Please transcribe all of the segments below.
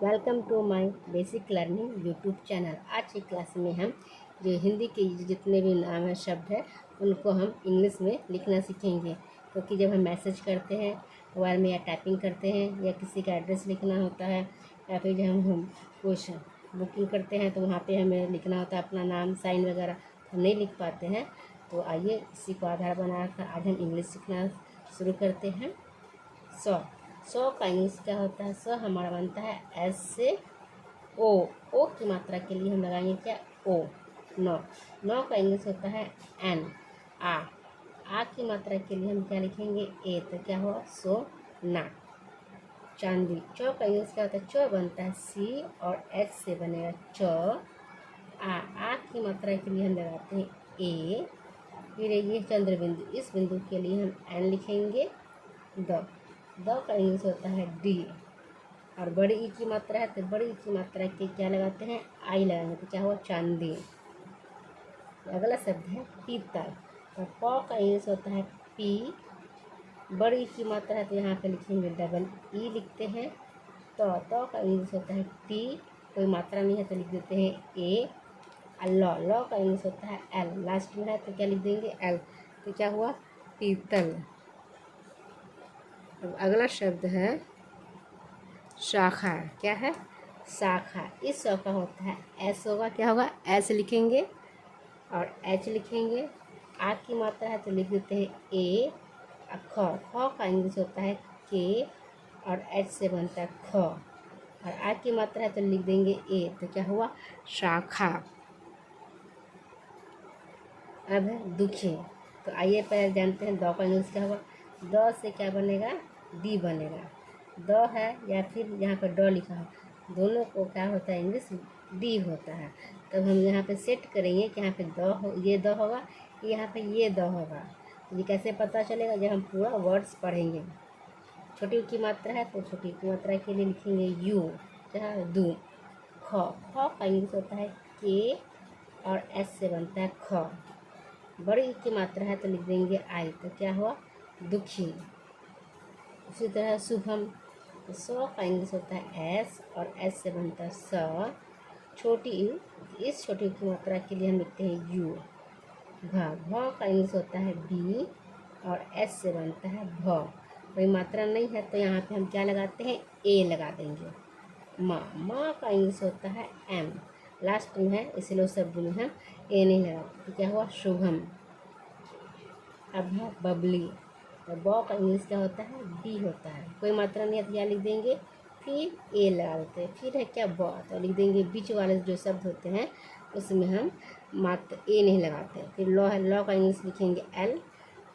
Welcome to my basic learning YouTube channel. आज की class में हम जो हिंदी के जितने भी नाम है शब्द है उनको हम इंग्लिश में लिखना सीखेंगे। क्योंकि जब हम मैसेज करते हैं मोबाइल में या टाइपिंग करते हैं या किसी का एड्रेस लिखना होता है या फिर जब हम कुछ बुकिंग करते हैं तो वहाँ पे हमें लिखना होता है अपना नाम साइन वगैरह, हम नहीं लिख पाते हैं। तो आइए इसी को आधार बनाकर आज हम इंग्लिश सीखना शुरू करते हैं। सौ का इंग्लिश क्या होता है? सौ हमारा बनता है एस से ओ। ओ की मात्रा के लिए हम लगाएंगे क्या? ओ। नौ का इंग्लिश होता है एन। आ की मात्रा के लिए हम क्या लिखेंगे? ए। तो क्या हुआ? सो ना। चांदी। चौ का इंग्लिश क्या होता है? चौ बनता है सी और एच से बनेगा चौ। आ की मात्रा के लिए हम लगाते हैं ए। फिर ये चंद्र बिंदु, इस बिंदु के लिए हम एन लिखेंगे। द का इंग्लिश होता है डी। और बड़ी ई की मात्रा है तो बड़ी ई की मात्रा के क्या लगाते हैं? आई लगाएंगे। तो क्या हुआ? चांदी। अगला शब्द है पीतल। और प का इंग्लिश होता है पी। बड़ी ई की मात्रा है तो यहाँ पे लिखेंगे डबल ई लिखते हैं। तो का इंग्लिश होता है टी, कोई मात्रा नहीं है तो लिख देते हैं ए। लॉ का इंग्लिश होता है एल, लास्ट में है तो क्या लिख देंगे? एल। तो क्या हुआ? पीतल। अब अगला शब्द है शाखा। क्या है? शाखा। इस शौ का होता है एस होगा। क्या होगा? एस लिखेंगे और एच लिखेंगे। आ की मात्रा है तो लिख देते हैं ए। ख का इंग्लिश होता है के और एच से बनता है ख। और आ की मात्रा है तो लिख देंगे ए। तो क्या हुआ? शाखा। अब है दुखे। तो आइए पहले जानते हैं द का इंग्लिश क्या होगा। द से क्या बनेगा? डी बनेगा। द है या फिर यहाँ पर ड लिखा है, दोनों को क्या होता है? इंग्लिश डी होता है। तब हम यहाँ पे सेट करेंगे कि यहाँ पे ये द होगा, यहाँ पे ये द होगा। ये कैसे पता चलेगा? जब हम पूरा वर्ड्स पढ़ेंगे। छोटी की मात्रा है तो छोटी की मात्रा के लिए लिखेंगे यू, क्या? दू। ख का इंग्लिश होता है के और एस से बनता है ख। बड़ी ई की मात्रा है तो लिख देंगे आई। तो क्या हुआ? दुखी। उसी तरह शुभम। तो सौ का इंग्लिश होता है एस और एस से बनता है स। छोटी यू, इस छोटी की मात्रा के लिए हम लिखते हैं यू। भ का इंग्लिश होता है बी और एस से बनता है भ। कोई मात्रा नहीं है तो यहाँ पे हम क्या लगाते हैं? ए लगा देंगे। माँ का इंग्लिश होता है एम, लास्ट में है इसलिए उस शब्द में हम ए नहीं लगाते। तो क्या हुआ? शुभम। अब है बबली। तो ब का इंग्लिश क्या होता है? बी होता है। कोई मात्रा नहीं है तो क्या लिख देंगे? फिर ए लगा देते हैं। फिर है क्या? ब। तो लिख देंगे बीच वाले जो शब्द होते हैं उसमें हम मात्र ए नहीं लगाते। फिर लॉ है, लॉ का इंग्लिश लिखेंगे एल।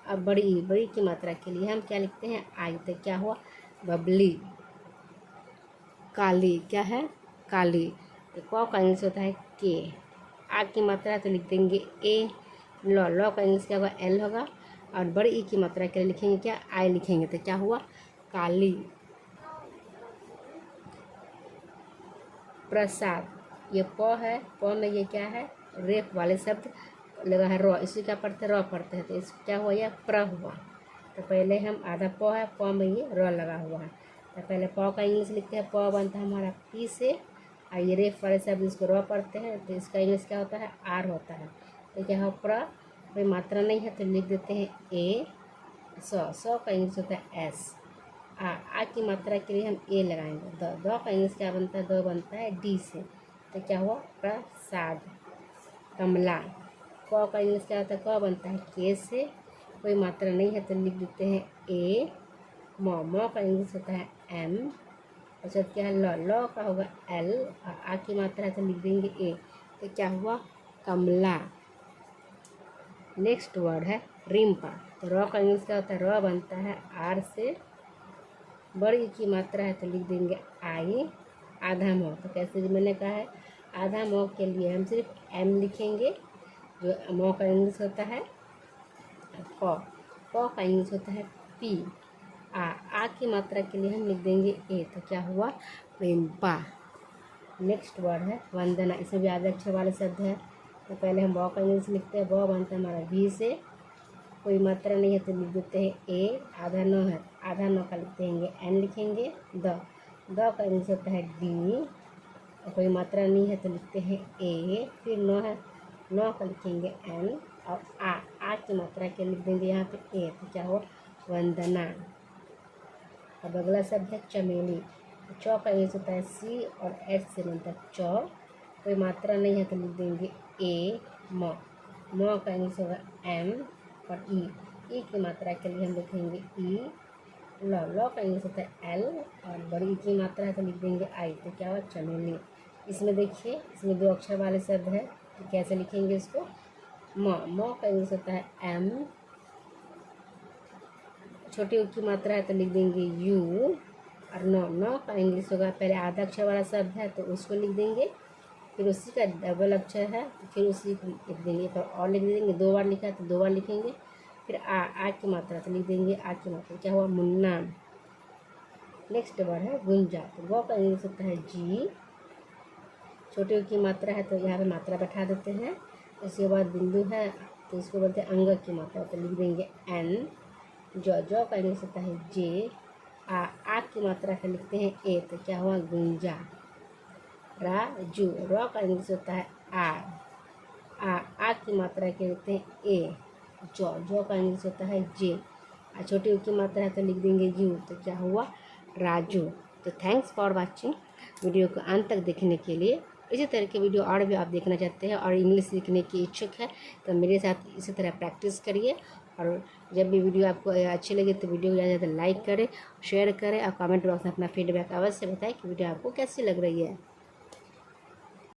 अब बड़ी की मात्रा के लिए हम क्या लिखते हैं? आई। तो क्या हुआ? बबली। काली। क्या है? काली। तो क का इंग्लिश होता है के। आ की मात्रा है तो लिख देंगे ए। लॉ का इंग्लिश क्या होगा? एल होगा। और बड़ी ई की मात्रा के लिए लिखेंगे क्या? आई लिखेंगे। तो क्या हुआ? काली। प्रसाद। ये प है, प में ये क्या है? रेप वाले शब्द लगा है र, इसी क्या पढ़ते? र पढ़ते हैं। तो इस क्या हुआ? यह प्र हुआ। तो पहले हम आधा प है, प में ये र लगा हुआ है। तो पहले प का इंग्लिश लिखते हैं। प बनता है हमारा पी से, और ये रेप वाले शब्द इसको र पढ़ते हैं तो इसका इंग्लिश क्या होता है? आर होता है। तो क्या हो? प्र। कोई मात्रा नहीं है तो लिख देते हैं ए। सौ का इंग्लिश होता है एस। आ की मात्रा के लिए हम ए लगाएंगे। द का इंग्लिश क्या बनता है? द बनता है डी से। तो क्या हुआ? प्रसाद। कमला। क का इंग्लिश क्या होता है? क बनता है के से, कोई मात्रा नहीं है तो लिख देते हैं ए। म का इंग्लिश होता है एम। अच्छा क्या है? लॉ का होगा एल और आ की मात्रा है तो लिख देंगे ए। तो क्या हुआ? कमला। नेक्स्ट वर्ड है रिम्पा। तो र का इंग्लिश क्या होता है? र बनता है आर से, बड़ी की मात्रा है तो लिख देंगे आई। आधा म। तो कैसे मैंने कहा है? आधा म के लिए हम सिर्फ एम लिखेंगे, जो म का इंग्लिश होता है प का इंग्लिश होता है पी। आ की मात्रा के लिए हम लिख देंगे ए। तो क्या हुआ? रिम्पा। नेक्स्ट वर्ड है वंदना। इसमें भी आधे अक्षर वाले शब्द है। तो पहले हम ब का इंग्लिश लिखते हैं। ब बनता है हमारा भी से, कोई मात्रा नहीं है तो लिख देते हैं ए। आधा न है, आधा न का लिखते हैं एन लिखेंगे। द द का इंग्लिश होता है डी, और कोई मात्रा नहीं है तो लिखते हैं ए, फिर नौ है, नौ का लिखेंगे एन, और आ की मात्रा के लिख देंगे यहाँ पे ए, तो क्या हुआ वंदना। अब अगला शब्द है चमेली। चौ का इंग्लिश होता है सी, और एच से बनता है चौ, कोई मात्रा नहीं है तो लिख देंगे ए म। म का इंग्लिश होगा एम, और ई की मात्रा के लिए हम लिखेंगे ई। ल का इंग्लिश होता है एल, और बड़ी ई की मात्रा है तो लिख देंगे आई, तो क्या हुआ चमेली। इसमें देखिए, इसमें 2 अक्षर वाले शब्द है, तो कैसे लिखेंगे इसको। म का इंग्लिश होता है एम, छोटी ऊ की मात्रा है तो लिख देंगे यू, और नौ का इंग्लिश होगा, पहले आधा अक्षर वाला शब्द है तो उसको लिख देंगे, फिर उसी का डबल अक्षर है तो फिर उसी को लिख देंगे, पर और लिख देंगे, 2 बार लिखा है तो 2 बार लिखेंगे, फिर आ की मात्रा तो लिख देंगे आ की मात्रा, क्या हुआ मुन्ना। नेक्स्ट वर्ड है गुंजा। तो गौ का इंग्लिश होता है जी, छोटे की मात्रा है तो यहाँ पे मात्रा बैठा देते हैं, उसके बाद बिंदु है तो इसको बोलते हैं अंग की मात्रा, तो लिख देंगे एन। जौ का इंग्लिश होता है जे, आ की मात्रा का लिखते हैं ए, तो क्या हुआ गुंजा। राजू। र का इंग्लिश होता है आ की मात्रा के लिखते हैं ए। जौ का इंग्लिश होता है जे, छोटी ऊ की मात्रा है तो लिख देंगे यू, तो क्या हुआ राजू। तो थैंक्स फॉर वाचिंग, वीडियो को अंत तक देखने के लिए। इसी तरह के वीडियो और भी आप देखना चाहते हैं और इंग्लिश सीखने की इच्छुक है तो मेरे साथ इसी तरह प्रैक्टिस करिए, और जब भी वीडियो आपको अच्छी लगे तो वीडियो को ज़्यादा से ज़्यादा लाइक करें, शेयर करें, और कमेंट बॉक्स में अपना फीडबैक अवश्य बताएं कि वीडियो आपको कैसी लग रही है।